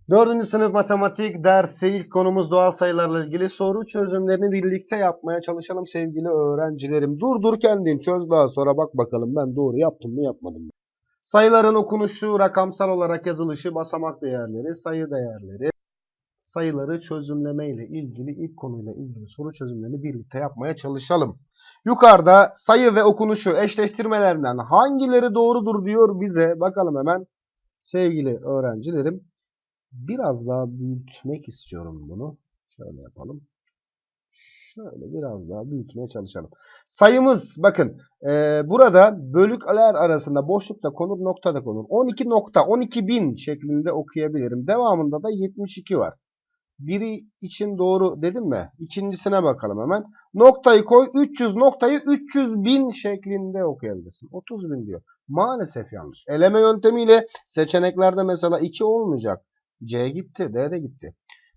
Dördüncü sınıf matematik dersi ilk konumuz doğal sayılarla ilgili soru çözümlerini birlikte yapmaya çalışalım sevgili öğrencilerim. Dur kendin çöz daha sonra bak bakalım ben doğru yaptım mı yapmadım mı? Sayıların okunuşu, rakamsal olarak yazılışı, basamak değerleri, sayı değerleri, sayıları çözümleme ile ilgili ilk konuyla ilgili soru çözümlerini birlikte yapmaya çalışalım. Yukarıda sayı ve okunuşu eşleştirmelerinden hangileri doğrudur diyor bize. Bakalım hemen sevgili öğrencilerim. Biraz daha büyütmek istiyorum bunu. Şöyle yapalım. Şöyle biraz daha büyütmeye çalışalım. Sayımız bakın burada bölükler arasında boşlukta konur, nokta da konur. 12 nokta 12.000 şeklinde okuyabilirim. Devamında da 72 var. Biri için doğru dedim mi? İkincisine bakalım hemen. Noktayı koy 300 noktayı 300.000 şeklinde okuyabilirsin. 30.000 diyor. Maalesef yanlış. Eleme yöntemiyle seçeneklerde mesela 2 olmayacak. C gitti. D de gitti.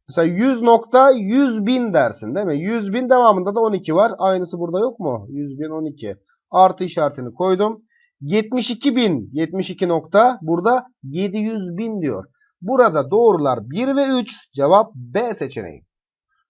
Mesela 100 nokta 100.000 dersin değil mi? 100.000 devamında da 12 var. Aynısı burada yok mu? 100.000 12. Artı işaretini koydum. 72.000 72 nokta burada 700.000 diyor. Burada doğrular 1 ve 3. Cevap B seçeneği.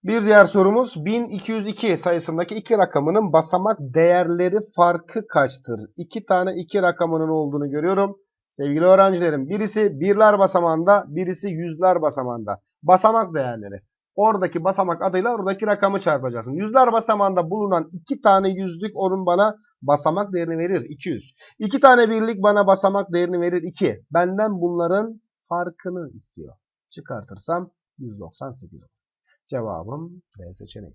Bir diğer sorumuz 1202 sayısındaki iki rakamının basamak değerleri farkı kaçtır? İki tane iki rakamının olduğunu görüyorum. Sevgili öğrencilerim birisi birler basamağında birisi yüzler basamağında. Basamak değerleri. Oradaki basamak adıyla oradaki rakamı çarpacaksın. Yüzler basamağında bulunan iki tane yüzlük onun bana basamak değerini verir 200. İki tane birlik bana basamak değerini verir 2. Benden bunların farkını istiyor. Çıkartırsam 198 olur. Cevabım B seçeneği.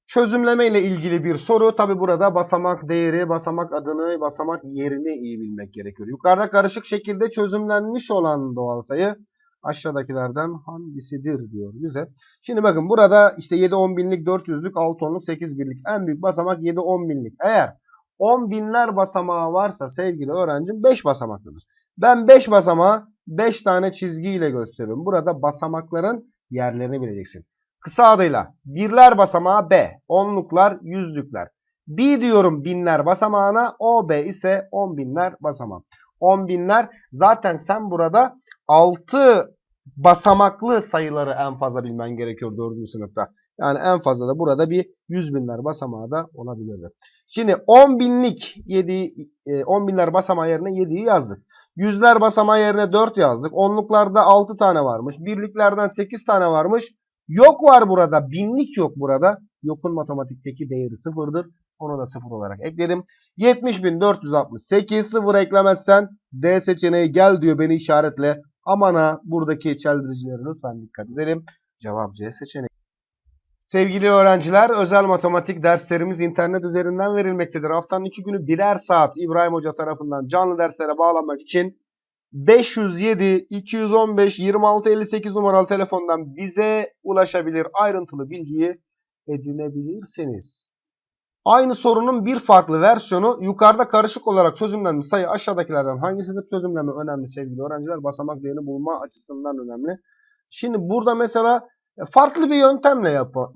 Çözümleme ile ilgili bir soru. Tabi burada basamak değeri, basamak adını, basamak yerini iyi bilmek gerekiyor. Yukarıda karışık şekilde çözümlenmiş olan doğal sayı aşağıdakilerden hangisidir diyor bize. Şimdi bakın burada işte 7 10 binlik, 400'lük, 6 onluk, 8 birlik. En büyük basamak 7 10 binlik. Eğer 10 binler basamağı varsa sevgili öğrencim 5 basamaklıdır. Ben 5 basamağı 5 tane çizgiyle gösteriyorum. Burada basamakların yerlerini bileceksin. Kısa adıyla birler basamağı B, onluklar, yüzlükler. B diyorum binler basamağına, OB ise 10 binler basamağı. 10 binler zaten sen burada 6 basamaklı sayıları en fazla bilmen gerekiyor 4. sınıfta. Yani en fazla da burada bir 100 binler basamağı da olabilirdi. Şimdi 10 binlik 10 binler basamağı yerine 7'yi yazdık. Yüzler basamağı yerine 4 yazdık. Onluklarda 6 tane varmış. Birliklerden 8 tane varmış. Yok var burada. Binlik yok burada. Yokun matematikteki değeri sıfırdır. Onu da sıfır olarak ekledim. 70.468 sıfır eklemezsen D seçeneği gel diyor beni işaretle. Aman ha buradaki çeldiricilere lütfen dikkat edelim. Cevap C seçeneği. Sevgili öğrenciler özel matematik derslerimiz internet üzerinden verilmektedir. Haftanın 2 günü birer saat İbrahim Hoca tarafından canlı derslere bağlanmak için 507 215 26 58 numaralı telefondan bize ulaşabilir, ayrıntılı bilgiyi edinebilirsiniz. Aynı sorunun bir farklı versiyonu yukarıda karışık olarak çözümlenmiş sayı aşağıdakilerden hangisidir? Çözümleme önemli sevgili öğrenciler. Basamak değerini bulma açısından önemli. Şimdi burada mesela farklı bir yöntemle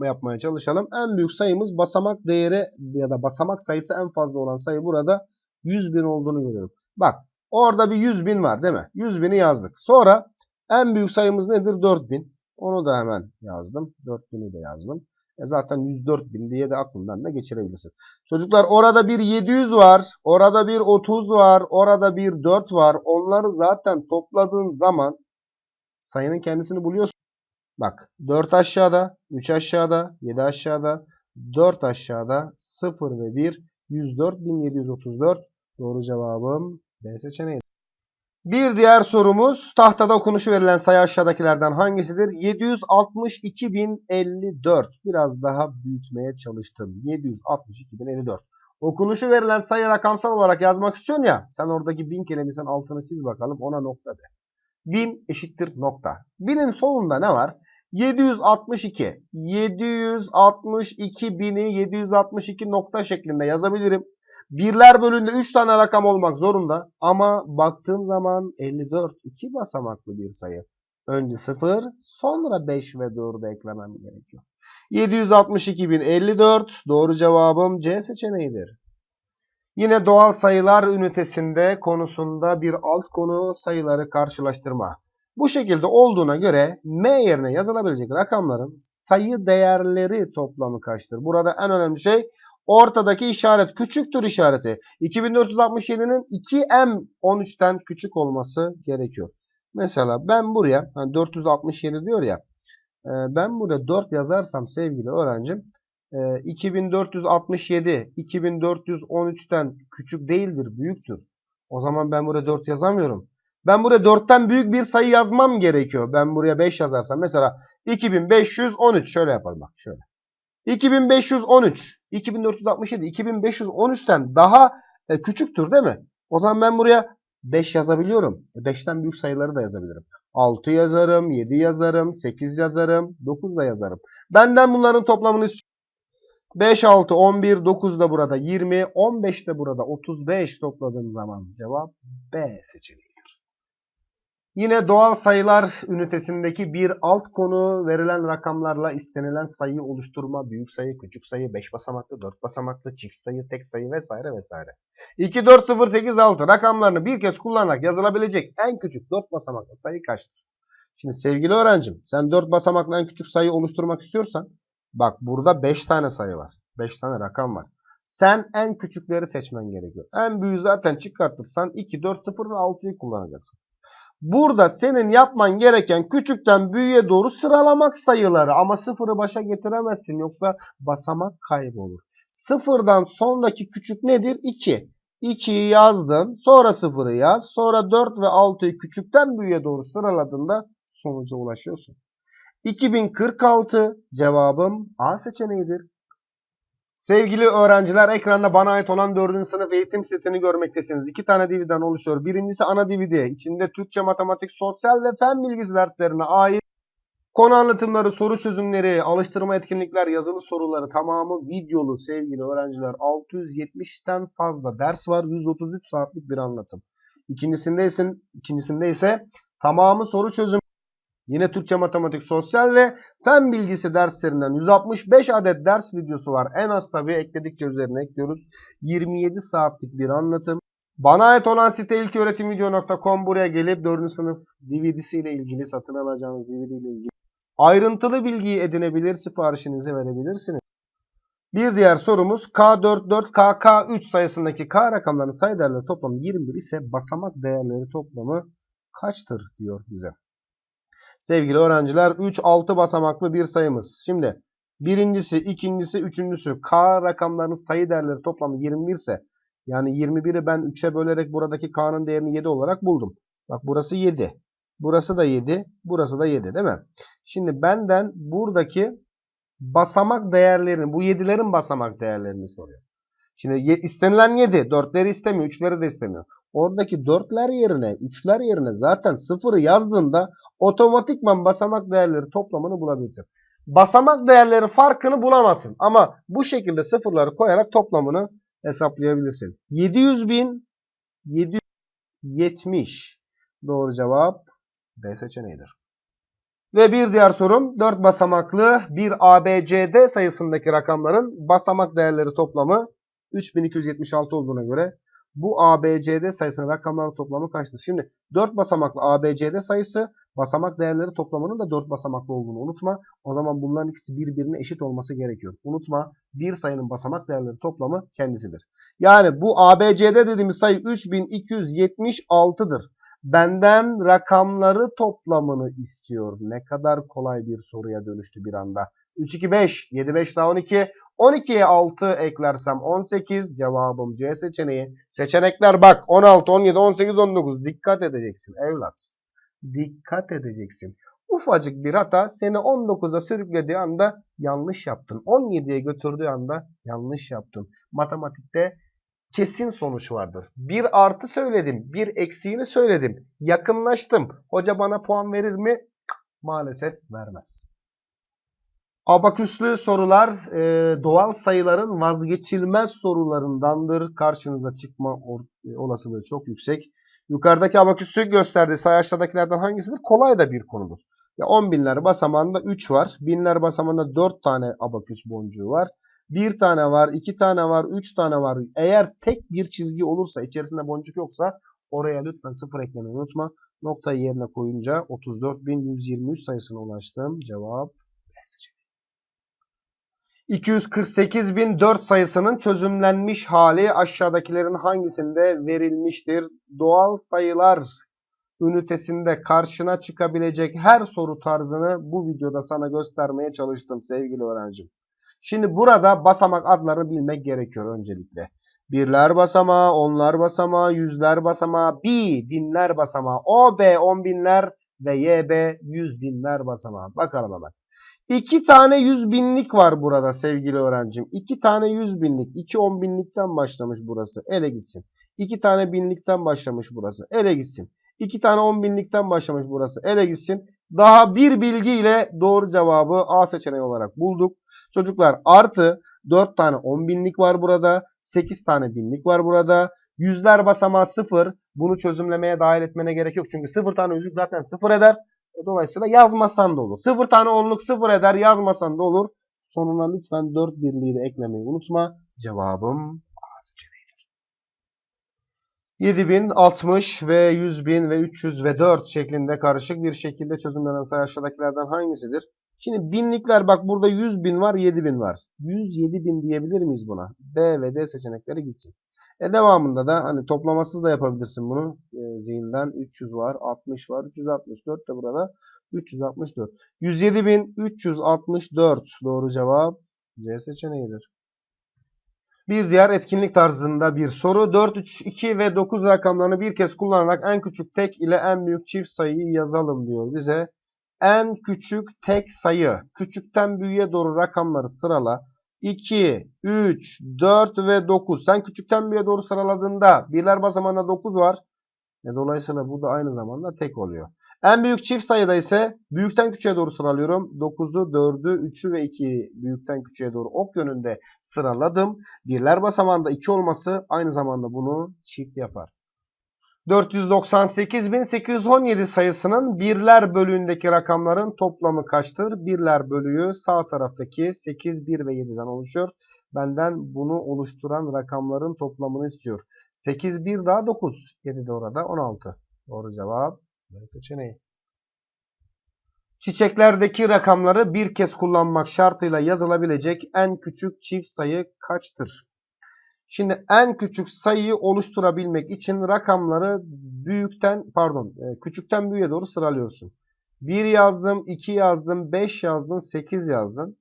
yapmaya çalışalım. En büyük sayımız basamak değeri ya da basamak sayısı en fazla olan sayı burada 100.000 olduğunu görüyorum. Bak orada bir 100.000 var değil mi? 100.000'i yazdık. Sonra en büyük sayımız nedir? 4.000. Onu da hemen yazdım. 4.000'i de yazdım. Zaten 104.000 diye de aklından da geçirebilirsin. Çocuklar orada bir 700 var. Orada bir 30 var. Orada bir 4 var. Onları zaten topladığın zaman sayının kendisini buluyorsun. Bak 4 aşağıda, 3 aşağıda, 7 aşağıda, 4 aşağıda, 0 ve 1, 104.734. Doğru cevabım B seçeneği. Bir diğer sorumuz tahtada okunuşu verilen sayı aşağıdakilerden hangisidir? 762.054. Biraz daha büyütmeye çalıştım. 762.054. Okunuşu verilen sayı rakamsal olarak yazmak istiyorsun ya. Sen oradaki 1000 kelimesinin altını çiz bakalım. Ona nokta de. 1000 eşittir nokta. 1000'in solunda ne var? 762. 762.000'i 762 nokta şeklinde yazabilirim. Birler bölümünde 3 tane rakam olmak zorunda. Ama baktığım zaman 54 2 basamaklı bir sayı. Önce 0 sonra 5 ve 4'ü eklemem gerekiyor. 762.054 doğru cevabım C seçeneğidir. Yine doğal sayılar ünitesinde konusunda bir alt konu sayıları karşılaştırma. Bu şekilde olduğuna göre M yerine yazılabilecek rakamların sayı değerleri toplamı kaçtır? Burada en önemli şey ortadaki işaret, küçüktür işareti. 2467'nin 2M13'ten küçük olması gerekiyor. Mesela ben buraya hani 467 diyor ya, ben burada 4 yazarsam sevgili öğrencim, 2467 2413'ten küçük değildir, büyüktür. O zaman ben buraya 4 yazamıyorum. Ben buraya 4'ten büyük bir sayı yazmam gerekiyor. Ben buraya 5 yazarsam mesela 2513, şöyle yapalım bak, şöyle. 2513, 2467, 2513'ten daha küçüktür değil mi? O zaman ben buraya 5 yazabiliyorum. 5'ten büyük sayıları da yazabilirim. 6 yazarım, 7 yazarım, 8 yazarım, 9 da yazarım. Benden bunların toplamını istiyorum. 5, 6, 11, 9 da burada 20, 15 de burada 35 topladığım zaman cevap B seçeneği. Yine doğal sayılar ünitesindeki bir alt konu verilen rakamlarla istenilen sayı oluşturma, büyük sayı, küçük sayı, 5 basamaklı, 4 basamaklı, çift sayı, tek sayı vesaire vesaire. 2, 4, 0, 8, 6 rakamlarını bir kez kullanarak yazılabilecek en küçük 4 basamaklı sayı kaçtır? Şimdi sevgili öğrencim, sen 4 basamaklı en küçük sayı oluşturmak istiyorsan, bak burada 5 tane sayı var. 5 tane rakam var. Sen en küçükleri seçmen gerekiyor. En büyüğü zaten çıkartırsan 2, 4, 0 ve 6'yı kullanacaksın. Burada senin yapman gereken küçükten büyüğe doğru sıralamak sayıları, ama sıfırı başa getiremezsin, yoksa basamak kaybolur. Sıfırdan sonraki küçük nedir? 2. 2'yi yazdın, sonra sıfırı yaz, sonra 4 ve 6'yı küçükten büyüğe doğru sıraladığında sonuca ulaşıyorsun. 2046 cevabım A seçeneğidir. Sevgili öğrenciler, ekranda bana ait olan 4. sınıf eğitim setini görmektesiniz. 2 tane DVD'den oluşuyor. Birincisi ana DVD. İçinde Türkçe, matematik, sosyal ve fen bilgisi derslerine ait konu anlatımları, soru çözümleri, alıştırma etkinlikler, yazılı soruları tamamı videolu sevgili öğrenciler. 670'ten fazla ders var. 133 saatlik bir anlatım. İkincisinde ise tamamı soru çözümü. Yine Türkçe, matematik, sosyal ve fen bilgisi derslerinden 165 adet ders videosu var. En az tabii ekledikçe üzerine ekliyoruz. 27 saatlik bir anlatım. Bana ait olan site ilköğretimvideo.com, buraya gelip 4. sınıf DVD'si ile ilgili, satın alacağınız DVD ile ilgili ayrıntılı bilgiyi edinebilir, siparişinizi verebilirsiniz. Bir diğer sorumuz K44, KK3 sayısındaki K rakamlarının sayı değerleri toplamı 21 ise basamak değerleri toplamı kaçtır diyor bize. Sevgili öğrenciler, 3 6 basamaklı bir sayımız. Şimdi birincisi, ikincisi, üçüncüsü K rakamlarının sayı değerleri toplamı 21 ise, yani 21'i ben 3'e bölerek buradaki K'nın değerini 7 olarak buldum. Bak burası 7. Burası da 7. Burası da 7 değil mi? Şimdi benden buradaki basamak değerlerini, bu 7'lerin basamak değerlerini soruyor. Şimdi istenilen 7. 4'leri istemiyor. 3'leri de istemiyor. Oradaki 4'ler yerine, 3'ler yerine zaten 0'ı yazdığında otomatikman basamak değerleri toplamını bulabilirsin. Basamak değerleri farkını bulamazsın. Ama bu şekilde sıfırları koyarak toplamını hesaplayabilirsin. 700.770 doğru cevap B seçeneğidir. Ve bir diğer sorum, 4 basamaklı bir ABCD sayısındaki rakamların basamak değerleri toplamı 3276 olduğuna göre bu ABCD sayısının rakamları toplamı kaçtır? Şimdi 4 basamaklı ABCD sayısı, basamak değerleri toplamının da 4 basamaklı olduğunu unutma. O zaman bunların ikisi birbirine eşit olması gerekiyor. Unutma, bir sayının basamak değerleri toplamı kendisidir. Yani bu ABCD dediğimiz sayı 3276'dır. Benden rakamları toplamını istiyor. Ne kadar kolay bir soruya dönüştü bir anda. 3, 2, 5. 7, 5 daha 12. 12'ye 6 eklersem 18. Cevabım C seçeneği. Seçenekler bak. 16, 17, 18, 19. Dikkat edeceksin evlat. Dikkat edeceksin. Ufacık bir hata seni 19'a sürüklediği anda yanlış yaptın. 17'ye götürdüğü anda yanlış yaptın. Matematikte kesin sonuç vardır. Bir artı söyledim, bir eksiğini söyledim. Yakınlaştım. Hoca bana puan verir mi? Maalesef vermez. Abaküslü sorular doğal sayıların vazgeçilmez sorularındandır. Karşınıza çıkma olasılığı çok yüksek. Yukarıdaki abaküsü gösterdiği sayı aşağıdakilerden hangisidir? Kolay da bir konudur. Ya 10 binler basamağında 3 var. Binler basamağında 4 tane abaküs boncuğu var. 1 tane var, 2 tane var, 3 tane var. Eğer tek bir çizgi olursa, içerisinde boncuk yoksa oraya lütfen 0 eklemeyi unutma. Noktayı yerine koyunca 34.123 sayısına ulaştım. Cevap 248.004 sayısının çözümlenmiş hali aşağıdakilerin hangisinde verilmiştir? Doğal sayılar ünitesinde karşına çıkabilecek her soru tarzını bu videoda sana göstermeye çalıştım sevgili öğrencim. Şimdi burada basamak adlarını bilmek gerekiyor öncelikle. Birler basamağı, onlar basamağı, yüzler basamağı, binler basamağı, OB 10 binler ve YB 100 binler basamağı. Bakalım hemen. 2 tane 100 binlik var burada sevgili öğrencim. 2 tane 100 binlik. 2 10 binlikten başlamış burası. Ele gitsin. 2 tane binlikten başlamış burası. Ele gitsin. 2 tane 10 binlikten başlamış burası. Ele gitsin. Daha bir bilgiyle doğru cevabı A seçeneği olarak bulduk. Çocuklar artı 4 tane 10 binlik var burada. 8 tane binlik var burada. Yüzler basamağı 0. Bunu çözümlemeye dahil etmene gerek yok. Çünkü 0 tane yüzlük zaten 0 eder. Dolayısıyla yazmasan da olur. 0 tane 10'luk 0 eder. Yazmasan da olur. Sonuna lütfen 4 birliği de eklemeyi unutma. Cevabım A seçeneğidir. 7000, 60 ve 100.000 ve 300 ve 4 şeklinde karışık bir şekilde çözümlenen sayı aşağıdakilerden hangisidir? Şimdi binlikler bak burada 100.000 var 7.000 var. 107.000 diyebilir miyiz buna? B ve D seçenekleri gitsin. Devamında da hani toplamasız da yapabilirsin bunu. Zihinden 300 var, 60 var, 364 de burada 364. 107.364 doğru cevap C seçeneğidir. Bir diğer etkinlik tarzında bir soru. 4, 3, 2 ve 9 rakamlarını bir kez kullanarak en küçük tek ile en büyük çift sayıyı yazalım diyor bize. En küçük tek sayı. Küçükten büyüğe doğru rakamları sırala. 2, 3, 4 ve 9. Sen küçükten büyüğe doğru sıraladığında birler basamağında 9 var. Dolayısıyla bu da aynı zamanda tek oluyor. En büyük çift sayıda ise büyükten küçüğe doğru sıralıyorum. 9'u, 4'ü, 3'ü ve 2'yi büyükten küçüğe doğru ok yönünde sıraladım. Birler basamağında 2 olması aynı zamanda bunu çift yapar. 498.817 sayısının birler bölüğündeki rakamların toplamı kaçtır? Birler bölüğü sağ taraftaki 8, 1 ve 7'den oluşuyor. Benden bunu oluşturan rakamların toplamını istiyor. 8, 1 daha 9. 7 de orada 16. Doğru cevap B seçeneği. Çiçeklerdeki rakamları bir kez kullanmak şartıyla yazılabilecek en küçük çift sayı kaçtır? Şimdi en küçük sayıyı oluşturabilmek için rakamları küçükten büyüğe doğru sıralıyorsun. 1 yazdım, 2 yazdım, 5 yazdın, 8 yazdın.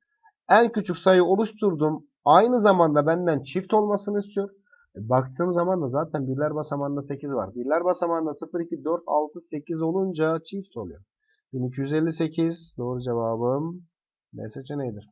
En küçük sayıyı oluşturdum. Aynı zamanda benden çift olmasını istiyor. Baktığım zaman da zaten birler basamağında 8 var. Birler basamağında 0, 2, 4, 6, 8 olunca çift oluyor. 1258 doğru cevabım B seçeneğidir.